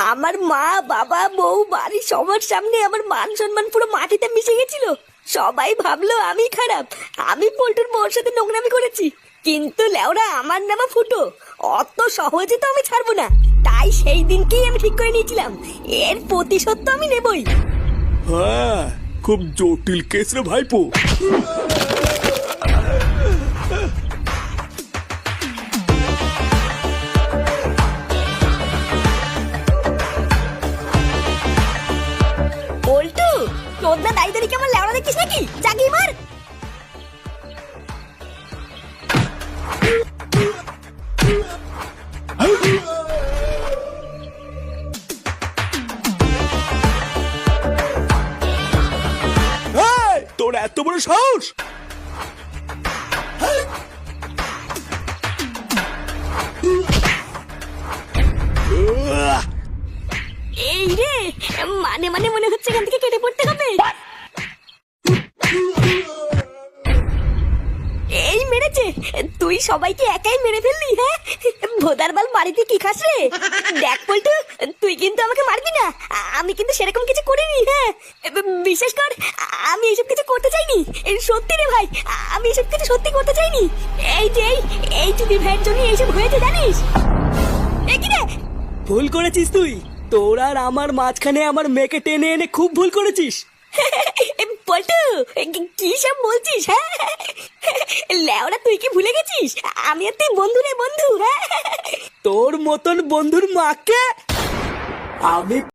আমার মা বাবা বউ বাড়ির সবার সামনে আমার মান সম্মান পুরো মাটিতে মিশে গেছিল। সবাই ভাবলো আমি খারাপ, আমি পল্টুর বউর সাথে নোংরামি করেছি। কিন্তু লেওরা আমার নামা ফুটো, অত সহজে তো আমি ছাড়বো না। তাই সেই দিনকেই আমি ঠিক করে নিয়েছিলাম এর প্রতিশোধ তো আমি নেবই। হ্যাঁ, খুব জটিল কেস রে ভাইপো। পল্টু, তোর না দায়িত্ব কেমন লেওরা দেখিস নাকি? জাগি মার। এই, তোর এত বড় সাহস! এই রে, মানে মানে মনে হচ্ছে এখান থেকে কেটে পড়তে হবে। এই মেরেছে, তুই সবাইকে একাই মেরে ফেললি? হ্যাঁ, ভোদার বাল বাড়িতে কি খাস রে? দেখ পল্টু, তুই কিন্তু আমাকে মারবি না, আমি কিন্তু সেরকম কিছু করিনি। হ্যাঁ, বিশেষ কর আমি এইসব কিছু করতে চাইনি। সত্যি রে ভাই, আমি এসব কিছু সত্যি করতে চাইনি। এই যে এই চুদি ভাইয়ের জন্য এইসব হয়েছে জানিস? এই কি রে? ভুল করেছিস তুই, তোর আর আমার মাঝখানে আমার মেয়েকে টেনে এনে খুব ভুল করেছিস। পল্টু, কি সব বলছিস? হ্যাঁ, লেওরা তুই কি ভুলে গেছিস আমি আর তুই বন্ধু রে বন্ধু? হ্যাঁ, তোর মতন বন্ধুর মাকে আমি